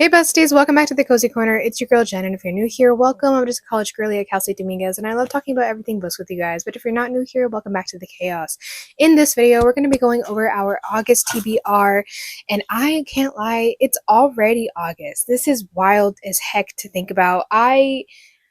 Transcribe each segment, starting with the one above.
Hey besties, welcome back to the Cozy Corner. It's your girl Jen, and if you're new here, welcome. I'm just a college girly at Cal State Dominguez, and I love talking about everything books with you guys. But if you're not new here, welcome back to the chaos. In this video, we're going to be going over our August TBR, and I can't lie, it's already August. This is wild as heck to think about. I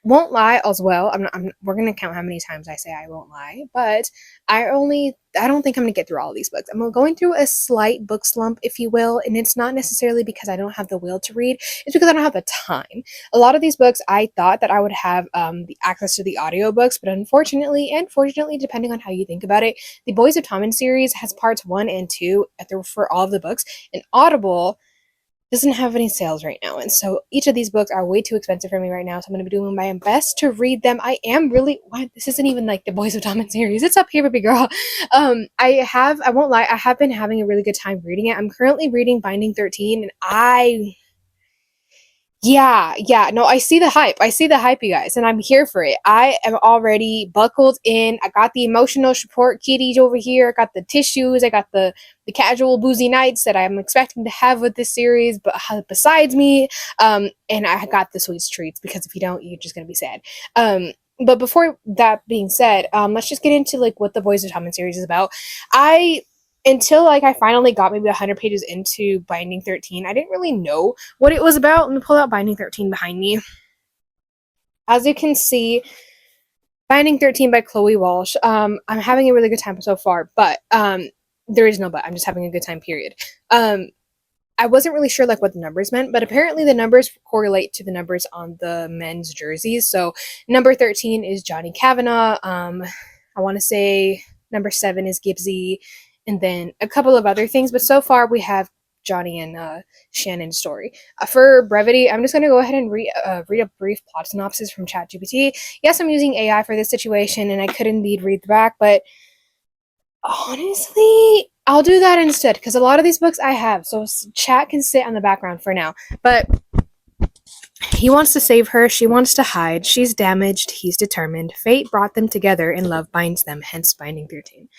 won't lie as well. We're going to count how many times I say I won't lie, but I don't think I'm going to get through all of these books. I'm going through a slight book slump, if you will, and it's not necessarily because I don't have the will to read. It's because I don't have the time. A lot of these books, I thought that I would have the access to the audiobooks, but unfortunately, and fortunately, depending on how you think about it, the Boys of Tommen series has parts 1 and 2 for all of the books, and Audible doesn't have any sales right now, and so each of these books are way too expensive for me right now, so I'm going to be doing my best to read them. I am really, what, this isn't even like the Boys of Tommen series, it's up here, baby girl. I won't lie, I have been having a really good time reading it. I'm currently reading Binding 13, and no, I see the hype. I see the hype, you guys, and I'm here for it. I am already buckled in. I got the emotional support kitties over here. I got the tissues. I got the casual boozy nights that I'm expecting to have with this series, but besides me, and I got the sweet treats, because if you don't, you're just gonna be sad. But before that being said, let's just get into like what the Boys of Tommen series is about. Until like I finally got maybe 100 pages into Binding 13, I didn't really know what it was about. Let me pull out Binding 13 behind me. As you can see, Binding 13 by Chloe Walsh. I'm having a really good time so far, but there is no but. I'm just having a good time, period. I wasn't really sure like what the numbers meant, but apparently the numbers correlate to the numbers on the men's jerseys. So number 13 is Johnny Kavanagh. I want to say number 7 is Gibbsy, and then a couple of other things. But so far we have Johnny and Shannon's story. For brevity, I'm just going to go ahead and read a brief plot synopsis from ChatGPT. Yes, I'm using AI for this situation, and I could indeed read the back, but honestly, I'll do that instead, because a lot of these books I have, so chat can sit on the background for now. But he wants to save her, she wants to hide, she's damaged, he's determined. Fate brought them together and love binds them, hence Binding 13.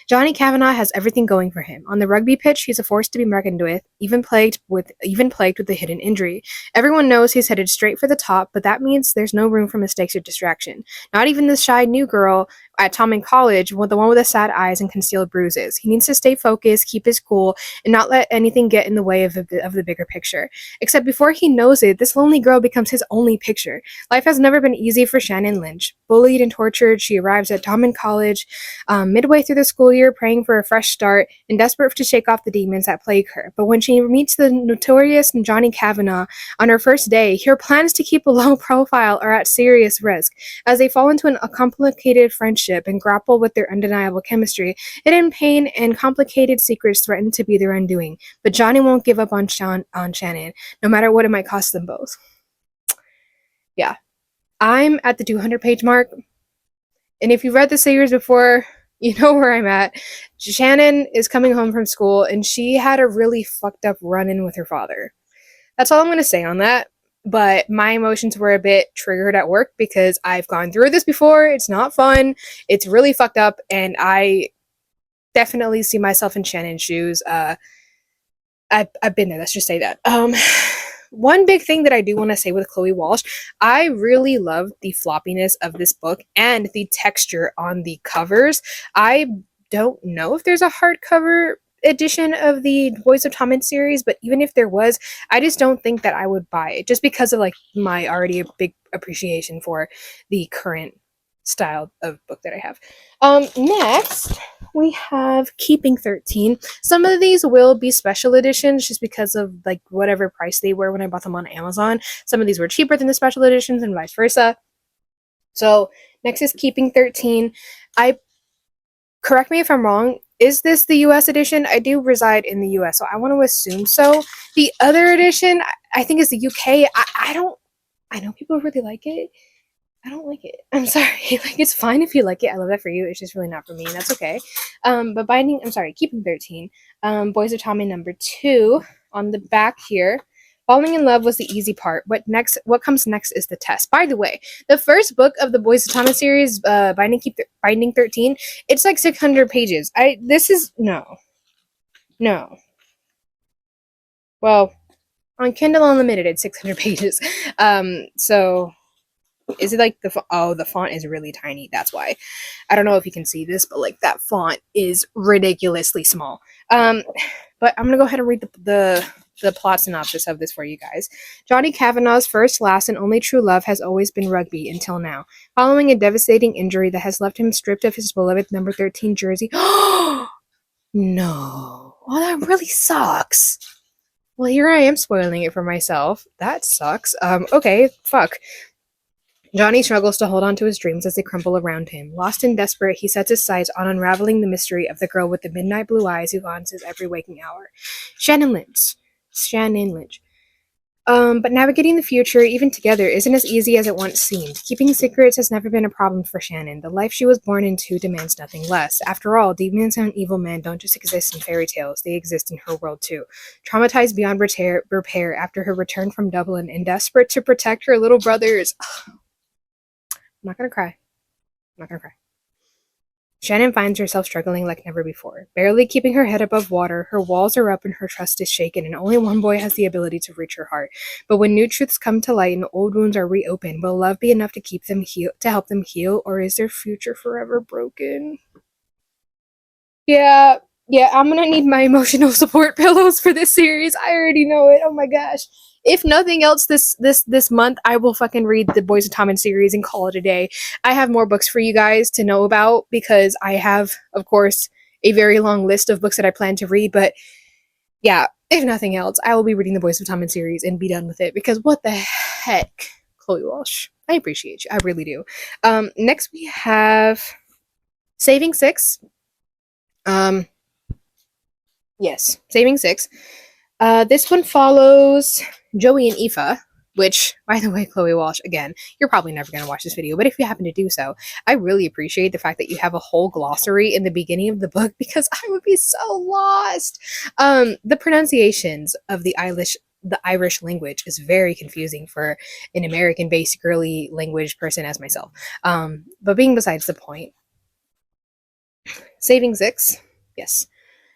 Johnny Kavanagh has everything going for him. On the rugby pitch, he's a force to be reckoned with, even plagued with a hidden injury. Everyone knows he's headed straight for the top, but that means there's no room for mistakes or distraction. Not even the shy new girl at Taming College, the one with the sad eyes and concealed bruises. He needs to stay focused, keep his cool, and not let anything get in the way of the bigger picture. Except before he knows it, this lonely girl becomes his only picture. Life has never been easy for Shannon Lynch. Bullied and tortured, she arrives at Tommen College midway through the school year, praying for a fresh start and desperate to shake off the demons that plague her. But when she meets the notorious Johnny Kavanagh on her first day, her plans to keep a low profile are at serious risk. As they fall into a complicated friendship and grapple with their undeniable chemistry, hidden pain and complicated secrets threaten to be their undoing. But Johnny won't give up on Shannon, no matter what it might cost them both. Yeah. I'm at the 200-page mark, and if you've read the series before, you know where I'm at. Shannon is coming home from school, and she had a really fucked up run-in with her father. That's all I'm going to say on that, but my emotions were a bit triggered at work because I've gone through this before. It's not fun. It's really fucked up, and I definitely see myself in Shannon's shoes. I've been there, let's just say that. One big thing that I do want to say with Chloe Walsh, I really love the floppiness of this book and the texture on the covers. I don't know if there's a hardcover edition of the Boys of Tommen series, but even if there was, I just don't think that I would buy it, just because of like my already big appreciation for the current style of book that I have. Next we have Keeping 13. Some of these will be special editions just because of like whatever price they were when I bought them on Amazon. Some of these were cheaper than the special editions and vice versa. So next is Keeping 13. Correct me if I'm wrong, is this the US edition? I do reside in the US, so I want to assume so. The other edition, I think, is the UK. I know people really like it. I don't like it. I'm sorry. Like, it's fine if you like it. I love that for you. It's just really not for me, and that's okay. But Keeping 13. Boys of Tommen number 2 on the back here. Falling in love was the easy part. What comes next is the test. By the way, the first book of the Boys of Tommen series, Binding 13, it's like 600 pages. No. Well, On Kindle Unlimited, it's 600 pages. So is it like the font is really tiny? That's why. I don't know if you can see this, but like that font is ridiculously small. But I'm gonna go ahead and read the plot synopsis of this for you guys. Johnny Kavanaugh's first, last, and only true love has always been rugby until now. Following a devastating injury that has left him stripped of his beloved number 13 jersey. No. Oh, that really sucks. Well, here I am spoiling it for myself. That sucks. Okay, fuck. Johnny struggles to hold on to his dreams as they crumble around him. Lost and desperate, he sets his sights on unraveling the mystery of the girl with the midnight blue eyes who haunts his every waking hour. Shannon Lynch. Shannon Lynch. But navigating the future, even together, isn't as easy as it once seemed. Keeping secrets has never been a problem for Shannon. The life she was born into demands nothing less. After all, demons and evil men don't just exist in fairy tales, they exist in her world too. Traumatized beyond repair after her return from Dublin and desperate to protect her little brothers. I'm not gonna cry. I'm not gonna cry. Shannon finds herself struggling like never before. Barely keeping her head above water, her walls are up and her trust is shaken, and only one boy has the ability to reach her heart. But when new truths come to light and old wounds are reopened, will love be enough to keep them to help them heal, or is their future forever broken? Yeah, I'm gonna need my emotional support pillows for this series. I already know it. Oh my gosh. If nothing else this month, I will fucking read the Boys of Tommen series and call it a day. I have more books for you guys to know about because I have, of course, a very long list of books that I plan to read, but yeah, if nothing else, I will be reading the Boys of Tommen series and be done with it because what the heck, Chloe Walsh. I appreciate you. I really do. Next we have Saving Six. Yes, Saving Six. This one follows Joey and Aoife, which, by the way, Chloe Walsh, again, you're probably never going to watch this video, but if you happen to do so, I really appreciate the fact that you have a whole glossary in the beginning of the book because I would be so lost. The pronunciations of the Irish language is very confusing for an American-based girly language person as myself. But being besides the point, Saving Six, yes.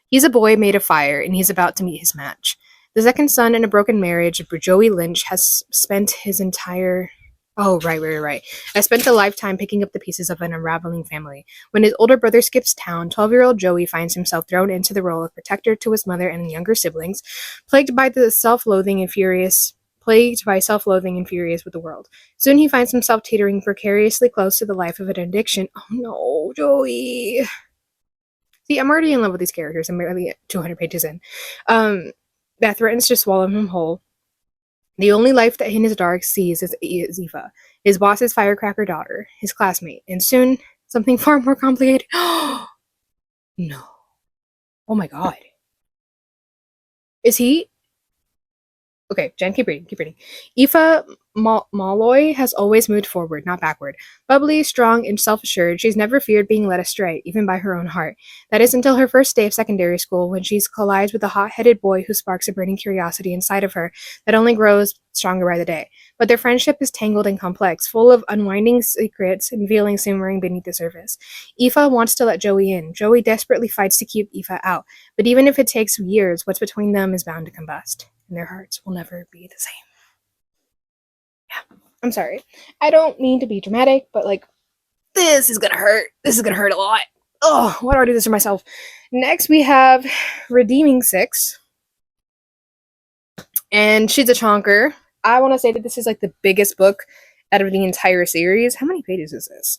He's a boy made of fire, and he's about to meet his match. The second son in a broken marriage, Joey Lynch has spent his entire... Oh, right. Has spent a lifetime picking up the pieces of an unraveling family. When his older brother skips town, 12-year-old Joey finds himself thrown into the role of protector to his mother and younger siblings, plagued by self-loathing and furious with the world. Soon he finds himself teetering precariously close to the life of an addiction. Oh no, Joey... See, I'm already in love with these characters. I'm barely 200 pages in. That threatens to swallow him whole. The only life that in his dark sees is Aoife, his boss's firecracker daughter, his classmate, and soon something far more complicated. No. Oh my god. Is he? Okay, Jen, keep reading. Aoife Malloy has always moved forward, not backward. Bubbly, strong, and self-assured, she's never feared being led astray, even by her own heart. That is until her first day of secondary school, when she collides with a hot-headed boy who sparks a burning curiosity inside of her that only grows stronger by the day. But their friendship is tangled and complex, full of unwinding secrets and feelings simmering beneath the surface. Aoife wants to let Joey in. Joey desperately fights to keep Aoife out. But even if it takes years, what's between them is bound to combust. And their hearts will never be the same. Yeah, I'm sorry. I don't mean to be dramatic, but like, this is gonna hurt. This is gonna hurt a lot. Oh, why do I do this to myself? Next, we have Redeeming Six. And she's a chonker. I want to say that this is like the biggest book out of the entire series. How many pages is this?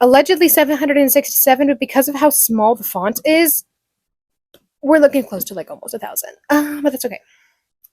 Allegedly 767, but because of how small the font is, we're looking close to like almost 1,000. But that's okay.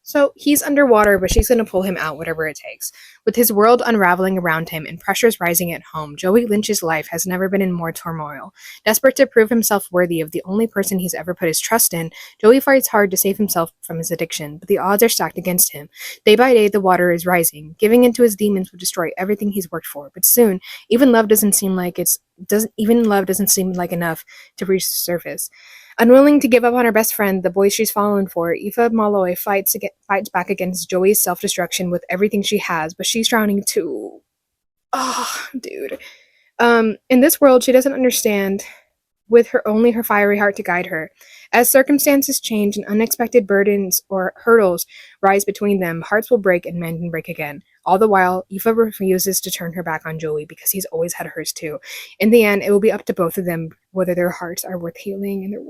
So he's underwater, but she's going to pull him out, whatever it takes. With his world unraveling around him and pressures rising at home, Joey Lynch's life has never been in more turmoil. Desperate to prove himself worthy of the only person he's ever put his trust in, Joey fights hard to save himself from his addiction, but the odds are stacked against him. Day by day, the water is rising. Giving into his demons would destroy everything he's worked for, but soon, even love doesn't seem like enough to reach the surface. Unwilling to give up on her best friend, the boy she's fallen for, Aoife Malloy fights back against Joey's self-destruction with everything she has, but she's drowning too. Oh, dude. In this world, she doesn't understand with her fiery heart to guide her. As circumstances change and unexpected burdens or hurdles rise between them, hearts will break and mend and break again. All the while, Aoife refuses to turn her back on Joey because he's always had hers too. In the end, it will be up to both of them whether their hearts are worth healing and their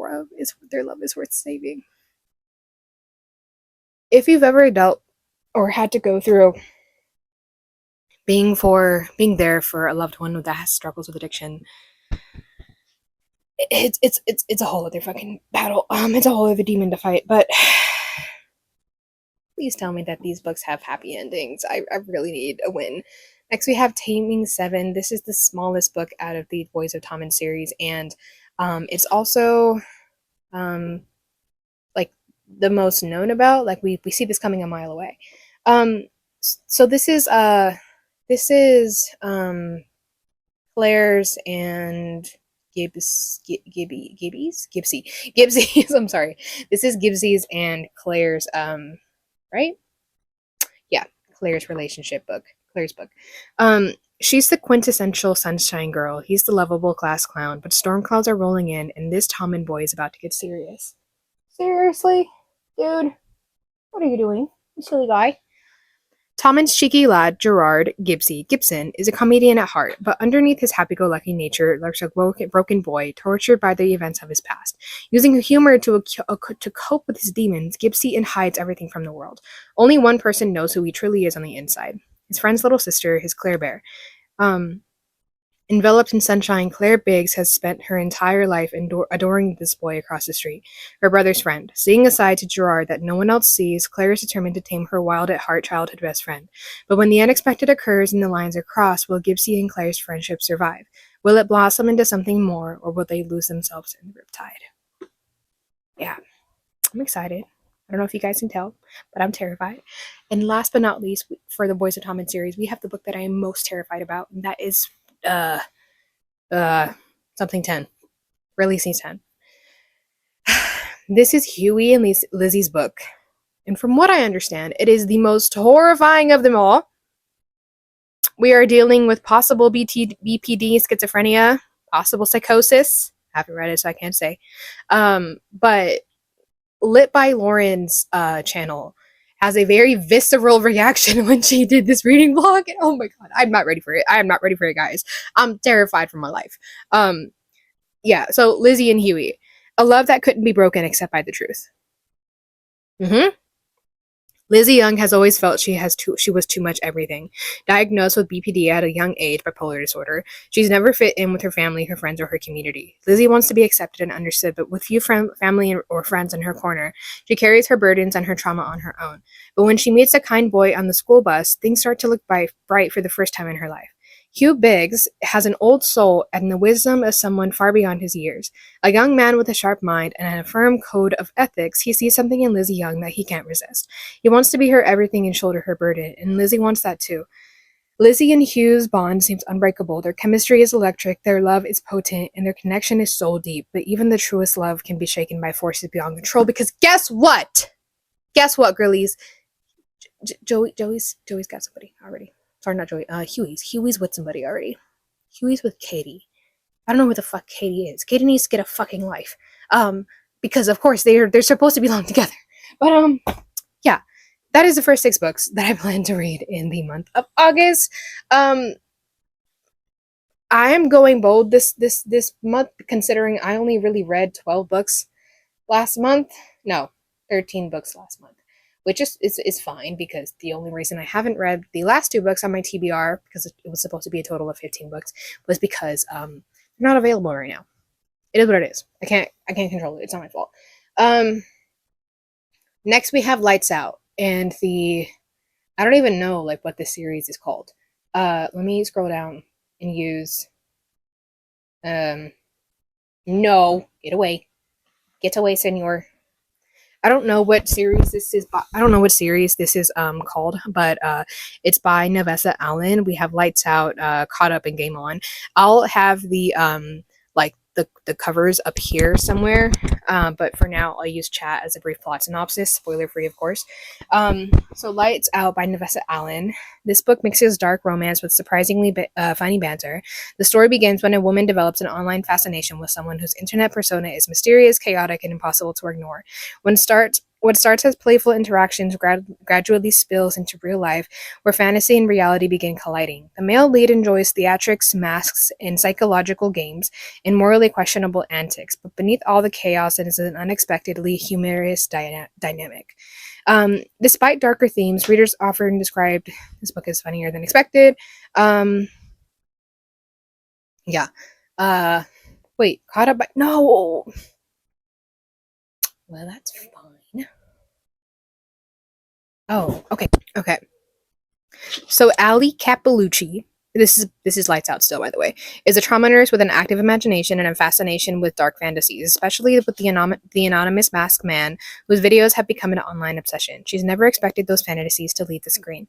love is worth saving. If you've ever dealt or had to go through being there for a loved one that struggles with addiction, it's a whole other fucking battle. It's a whole other demon to fight. But please tell me that these books have happy endings. I really need a win. Next, we have Taming 7. This is the smallest book out of the Boys of Tommen series, and it's also like the most known about. Like we see this coming a mile away. So this is Claire's and Gibbsy's. I'm sorry. This is Gibbsy's and Claire's right? Yeah, Claire's relationship book. Claire's book. She's the quintessential sunshine girl. He's the lovable class clown, but storm clouds are rolling in, and this Tommen boy is about to get serious. Seriously? Dude, what are you doing? You silly guy. Tommen's cheeky lad, Gerard Gibson, is a comedian at heart, but underneath his happy-go-lucky nature lurks a broken boy, tortured by the events of his past. Using humor to cope with his demons, Gibson hides everything from the world. Only one person knows who he truly is on the inside. His friend's little sister, his Claire Bear. Enveloped in sunshine, Claire Biggs has spent her entire life adoring this boy across the street, her brother's friend. Seeing a side to Gerard that no one else sees, Claire is determined to tame her wild-at-heart childhood best friend. But when the unexpected occurs and the lines are crossed, will Gibson and Claire's friendship survive? Will it blossom into something more, or will they lose themselves in the riptide? Yeah, I'm excited. I don't know if you guys can tell, but I'm terrified. And last but not least, for the Boys of Tommen series, we have the book that I am most terrified about, and that is something 10. Releasing 10. This is Huey and Lizzie's book. And from what I understand, it is the most horrifying of them all. We are dealing with possible BPD, schizophrenia, possible psychosis. I haven't read it, so I can't say. But Lit by Lauren's channel has a very visceral reaction when she did this reading vlog. And oh my god, I'm not ready for it. I am not ready for it, guys. I'm terrified for my life. Yeah, so Lizzie and Huey. A love that couldn't be broken except by the truth. Lizzie Young has always felt she was too much everything. Diagnosed with BPD at a young age, bipolar disorder, she's never fit in with her family, her friends, or her community. Lizzie wants to be accepted and understood, but with few family or friends in her corner, she carries her burdens and her trauma on her own. But when she meets a kind boy on the school bus, things start to look bright for the first time in her life. Hugh Biggs has an old soul and the wisdom of someone far beyond his years. A young man with a sharp mind and a firm code of ethics, he sees something in Lizzie Young that he can't resist. He wants to be her everything and shoulder her burden, and Lizzie wants that too. Lizzie and Hugh's bond seems unbreakable. Their chemistry is electric, their love is potent, and their connection is soul deep. But even the truest love can be shaken by forces beyond control, because guess what? Guess what, girlies? Joey's got somebody already. Sorry, not Joey. Huey's with somebody already. Huey's with Katie. I don't know who the fuck Katie is. Katie needs to get a fucking life. Because of course they're supposed to belong together. But yeah, that is the first 6 books that I plan to read in the month of August. I am going bold this month, considering I only really read 12 books last month. No, 13 books last month. Which is fine, because the only reason I haven't read the last 2 books on my TBR, because it was supposed to be a total of 15 books, was because they're not available right now. It is what it is. I can't control it. It's not my fault. Next we have Lights Out, and I don't even know like what this series is called. Let me scroll down and use no, get away, senor. I don't know what series this is called, but it's by Nevessa Allen. We have Lights Out, Caught Up, and Game On. I'll have the the covers up here somewhere. But for now, I'll use chat as a brief plot synopsis, spoiler free, of course. So Lights Out by Nevessa Allen. This book mixes dark romance with surprisingly funny banter. The story begins when a woman develops an online fascination with someone whose internet persona is mysterious, chaotic, and impossible to ignore. What starts as playful interactions gradually spills into real life, where fantasy and reality begin colliding. The male lead enjoys theatrics, masks, and psychological games, and morally questionable antics, but beneath all the chaos is an unexpectedly humorous dynamic. Despite darker themes, readers often described this book as funnier than expected. Yeah. Wait, caught up by no. Well, that's fine. Oh, okay, okay. So Ali Cappellucci, this is Lights Out still, by the way, is a trauma nurse with an active imagination and a fascination with dark fantasies, especially with the anonymous masked man whose videos have become an online obsession. She's never expected those fantasies to leave the screen.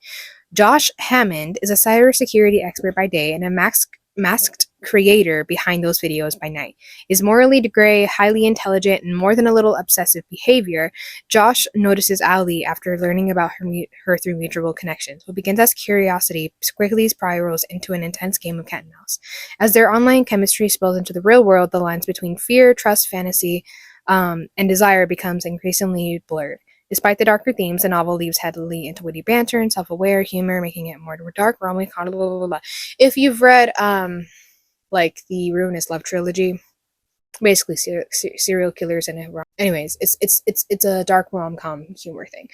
Josh Hammond is a cybersecurity expert by day and a masked creator behind those videos by night. Is morally gray, highly intelligent, and more than a little obsessive behavior. Josh notices Ali after learning about her through mutual connections. What begins as curiosity quickly spirals into an intense game of cat and mouse. As their online chemistry spills into the real world, the lines between fear, trust, fantasy, and desire becomes increasingly blurred. Despite the darker themes, the novel leaves heavily into witty banter and self-aware humor, making it more dark, romantic, blah, blah, blah, blah. If you've read like the Ruinous Love trilogy, basically serial killers and anyways, it's a dark rom-com humor thing.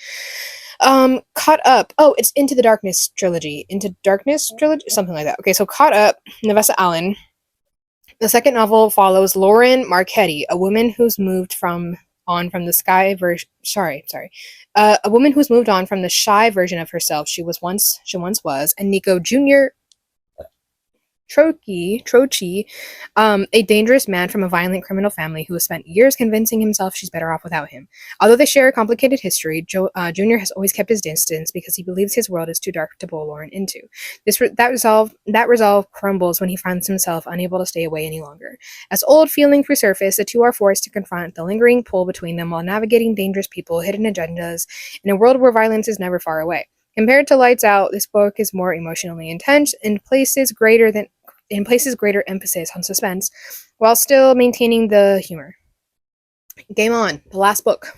Caught Up. Oh, it's Into the Darkness trilogy. Into Darkness trilogy, something like that. Okay, so Caught Up, Nevessa Allen. The second novel follows Lauren Marchetti, a woman who's moved on from the sky version. A woman who's moved on from the shy version of herself she once was, and Nico Jr. Trochi, a dangerous man from a violent criminal family who has spent years convincing himself she's better off without him. Although they share a complicated history, Junior has always kept his distance because he believes his world is too dark to pull Lauren into. That resolve crumbles when he finds himself unable to stay away any longer. As old feelings resurface, the two are forced to confront the lingering pull between them while navigating dangerous people, hidden agendas, in a world where violence is never far away. Compared to Lights Out, this book is more emotionally intense and places greater emphasis on suspense while still maintaining the humor. Game On, the last book.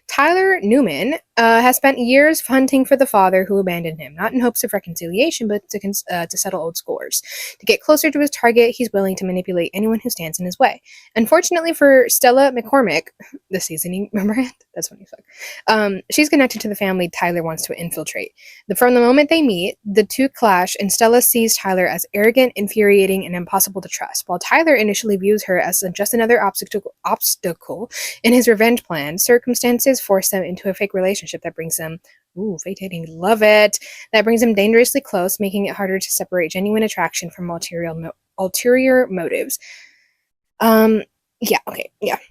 Tyler Newman has spent years hunting for the father who abandoned him, not in hopes of reconciliation, but to settle old scores. To get closer to his target, he's willing to manipulate anyone who stands in his way. Unfortunately for Stella McCormick, the seasoning brand, that's funny as fuck. She's connected to the family Tyler wants to infiltrate. From the moment they meet, the two clash, and Stella sees Tyler as arrogant, infuriating, and impossible to trust. While Tyler initially views her as just another obstacle in his revenge plan, circumstances force them into a fake relationship that brings them, fake dating, love it, that brings them dangerously close, making it harder to separate genuine attraction from ulterior motives. So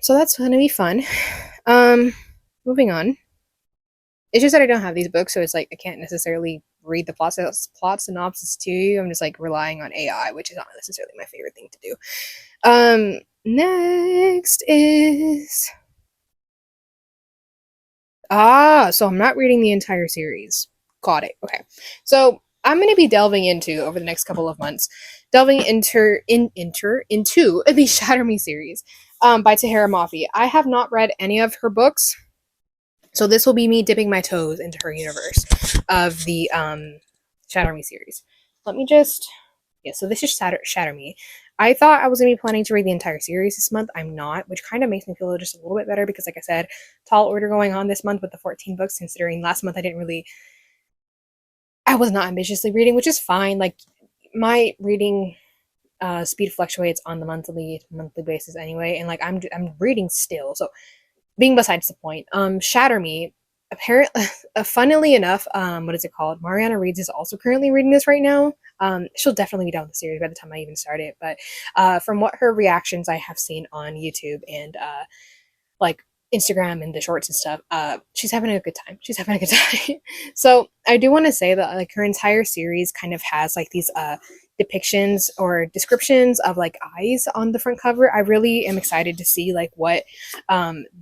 that's gonna be fun. Moving on. It's just that I don't have these books, so it's like I can't necessarily read the plot synopsis to you. I'm just like relying on AI, which is not necessarily my favorite thing to do. Next is so I'm not reading the entire series. Got it. Okay. So I'm going to be delving into, over the next couple of months, into the Shatter Me series by Tahira Mafi. I have not read any of her books, so this will be me dipping my toes into her universe of the Shatter Me series. Let me just... Yeah, so this is Shatter Me. I thought I was going to be planning to read the entire series this month. I'm not, which kind of makes me feel just a little bit better because, like I said, tall order going on this month with the 14 books, considering last month I was not ambitiously reading, which is fine. Like, my reading speed fluctuates on the monthly basis anyway, and like I'm reading still, so being besides the point. Shatter Me, apparently, funnily enough, what is it called? Mariana Reeds is also currently reading this right now. She'll definitely be done with the series by the time I even start it, but from what her reactions I have seen on YouTube and like Instagram and the shorts and stuff, she's having a good time. So I do want to say that like her entire series kind of has like these depictions or descriptions of like eyes on the front cover. I really am excited to see like what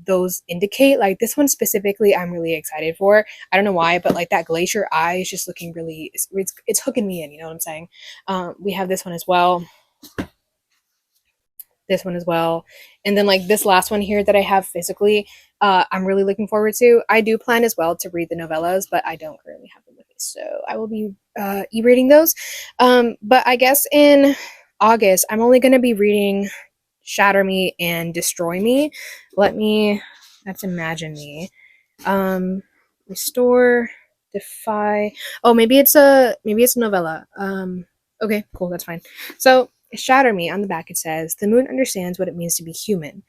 those indicate. Like this one specifically, I'm really excited for. I don't know why, but like that glacier eye is just looking really, it's hooking me in, you know what I'm saying? We have this one as well, this one as well. And then like this last one here that I have physically, I'm really looking forward to. I do plan as well to read the novellas, but I don't currently have them with me. So I will be e-reading those. But I guess in August, I'm only going to be reading Shatter Me and Destroy Me. That's Imagine Me. Restore, Defy. Oh, maybe it's a novella. Okay, cool, that's fine. So Shatter Me on the back it says the moon understands what it means to be human,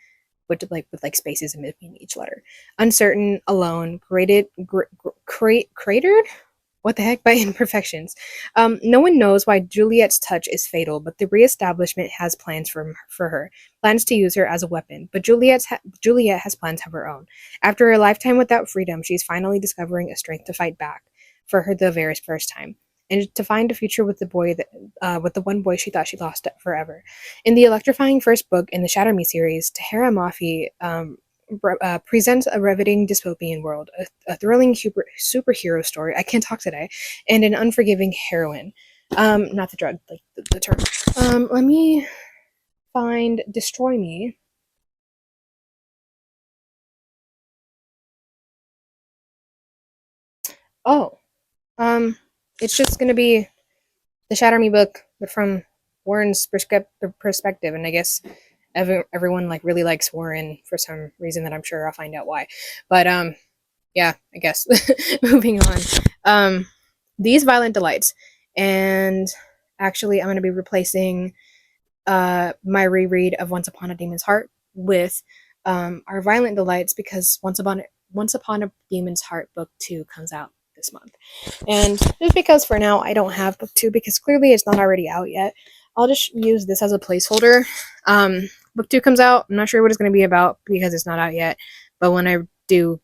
with like spaces in between each letter. Uncertain, alone, cratered. What the heck by imperfections? No one knows why Juliet's touch is fatal, but the reestablishment has plans for her. Plans to use her as a weapon, but Juliet has plans of her own. After a lifetime without freedom, she's finally discovering a strength to fight back for her the very first time, and to find a future with with the one boy she thought she lost forever. In the electrifying first book in the Shatter Me series, Tahara Mafi presents a riveting dystopian world, a thrilling superhero story. I can't talk today, and an unforgiving heroine. Not the drug, like the term. Let me find Destroy Me. Oh, it's just gonna be the Shatter Me book, but from Warren's perspective, and I guess everyone like really likes Warren for some reason that I'm sure I'll find out why. But yeah, I guess moving on. These Violent Delights, and actually, I'm going to be replacing my reread of Once Upon a Demon's Heart with our Violent Delights because Once Upon a Demon's Heart book 2 comes out this month. And just because for now I don't have book 2 because clearly it's not already out yet, I'll just use this as a placeholder. Book 2 comes out. I'm not sure what it's going to be about because it's not out yet, but when I do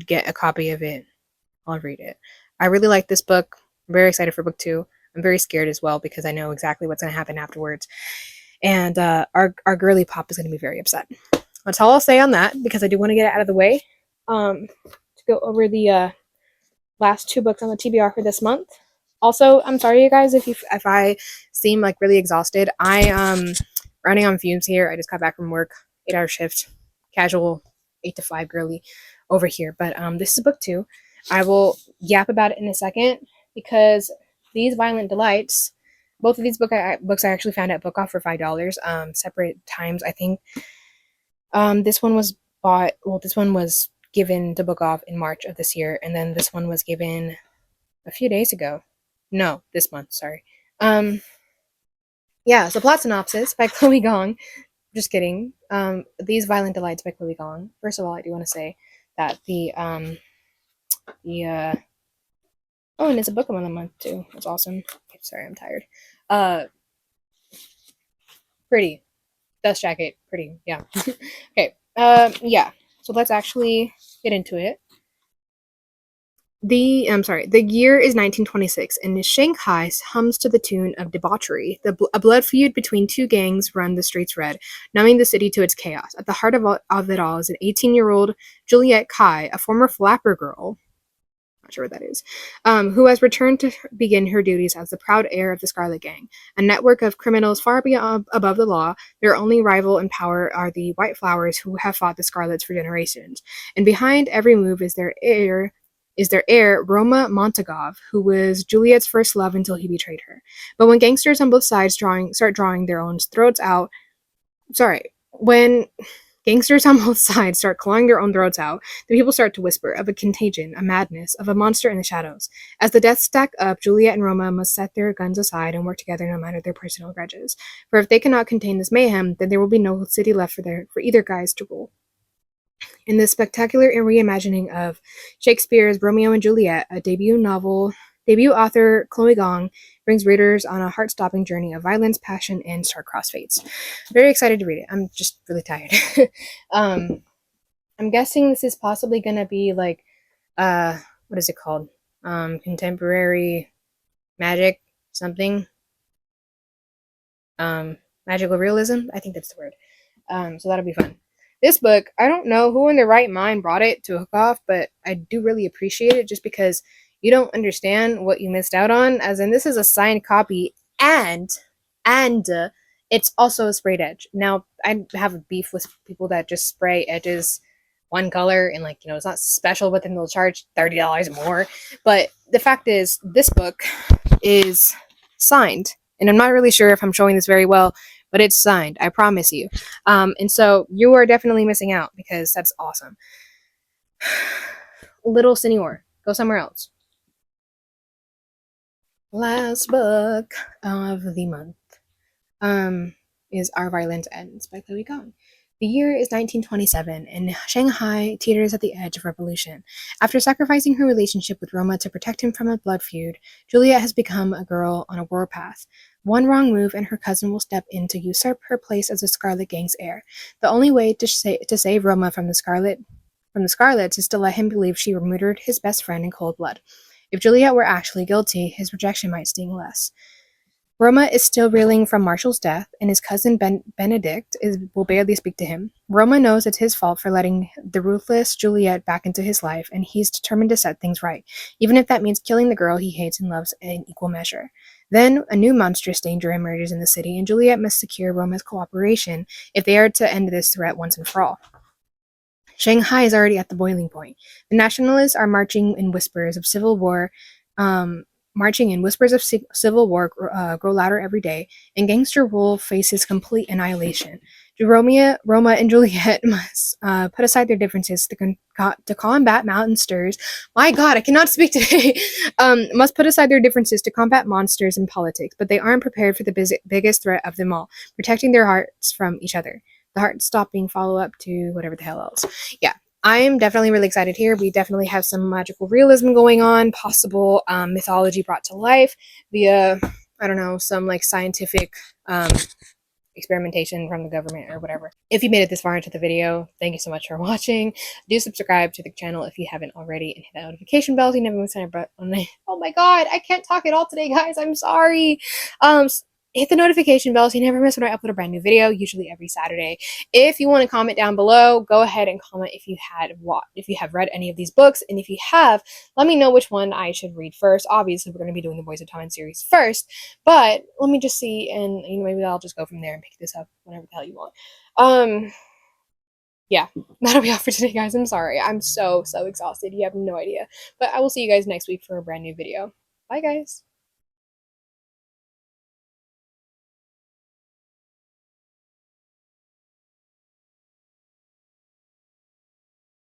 get a copy of it, I'll read it. I really like this book. I'm very excited for book 2. I'm very scared as well because I know exactly what's going to happen afterwards. And our girly pop is going to be very upset. That's all I'll say on that because I do want to get it out of the way. To go over the last 2 books on the TBR for this month. Also, I'm sorry, you guys, if I seem like really exhausted. I running on fumes here. I just got back from work, 8-hour shift, casual 8 to 5 girly over here. But this is book 2. I will yap about it in a second because these Violent Delights, both of these books I actually found at Book Off for $5, separate times. I think this one was bought. Well, this one was given to Book Off in March of this year, and then this one was given a few days ago. No, this month. Sorry. Yeah. So plot synopsis by Chloe Gong. Just kidding. These Violent Delights by Chloe Gong. First of all, I do want to say that the oh, and it's a book of the month too. That's awesome. Okay, sorry, I'm tired. Uh, Pretty dust jacket. Pretty. Yeah. Okay. Yeah. So let's actually get into it. The year is 1926, and Shanghai hums to the tune of debauchery. A blood feud between 2 gangs run the streets red, numbing the city to its chaos. At the heart of it all is an 18-year-old Juliet Kai, a former flapper girl, not sure what that is, who has returned to begin her duties as the proud heir of the Scarlet Gang, a network of criminals far beyond above the law. Their only rival in power are the White Flowers, who have fought the Scarlets for generations. And behind every move is their heir, Roma Montagov, who was Juliet's first love until he betrayed her. But when gangsters on both sides start drawing their own throats out, when gangsters on both sides start clawing their own throats out, the people start to whisper of a contagion, a madness, of a monster in the shadows. As the deaths stack up, Juliet and Roma must set their guns aside and work together no matter their personal grudges. For if they cannot contain this mayhem, then there will be no city left for either guys to rule. In this spectacular reimagining of Shakespeare's Romeo and Juliet, a debut author Chloe Gong brings readers on a heart-stopping journey of violence, passion, and star-crossed fates. Very excited to read it. I'm just really tired. I'm guessing this is possibly going to be like, what is it called? Contemporary magic something. magical realism. I think that's the word. So that'll be fun. This book, I don't know who in their right mind brought it to Hook Off, but I do really appreciate it just because you don't understand what you missed out on. As in, this is a signed copy, and it's also a sprayed edge. Now, I have a beef with people that just spray edges one color and, like, it's not special, but then they'll charge $30 more. But the fact is, this book is signed, and I'm not really sure if I'm showing this very well, but it's signed. I promise you. And so you are definitely missing out because that's awesome. Little Senior, go somewhere else. Last book of the month is Our Violence Ends by Chloe Kong. The year is 1927, and Shanghai teeters at the edge of revolution. After sacrificing her relationship with Roma to protect him from a blood feud, Juliet has become a girl on a warpath. One wrong move and her cousin will step in to usurp her place as the Scarlet Gang's heir. The only way to save Roma from the Scarlets is to let him believe she murdered his best friend in cold blood. If Juliet were actually guilty, his rejection might sting less. Roma is still reeling from Marshall's death, and his cousin Benedict will barely speak to him. Roma knows it's his fault for letting the ruthless Juliet back into his life, and he's determined to set things right, even if that means killing the girl he hates and loves in equal measure. Then, a new monstrous danger emerges in the city, and Juliet must secure Roma's cooperation if they are to end this threat once and for all. Shanghai is already at the boiling point. The nationalists are marching in whispers of civil war. Civil war grow louder every day, and gangster rule faces complete annihilation. Roma and Juliet must put aside their differences to combat monsters. My God, I cannot speak today. Must put aside their differences to combat monsters in politics, but they aren't prepared for the biggest threat of them all: protecting their hearts from each other. The heart-stopping follow-up to whatever the hell else. Yeah, I am definitely really excited here. We definitely have some magical realism going on, possible mythology brought to life via, I don't know, some like scientific experimentation from the government or whatever. If you made it this far into the video, thank you so much for watching. Do subscribe to the channel if you haven't already, and hit that notification bell so you never miss an episode. Oh my God, I can't talk at all today, guys. I'm sorry. Hit the notification bell so you never miss when I upload a brand new video, usually every Saturday. If you want to comment down below, go ahead and comment if you have read any of these books, and if you have, let me know which one I should read first. Obviously, we're going to be doing the Boys of Tommen series first, but let me just see, and maybe I'll just go from there and pick this up whenever the hell you want. Yeah, that'll be all for today, guys. I'm sorry. I'm so exhausted. You have no idea. But I will see you guys next week for a brand new video. Bye, guys.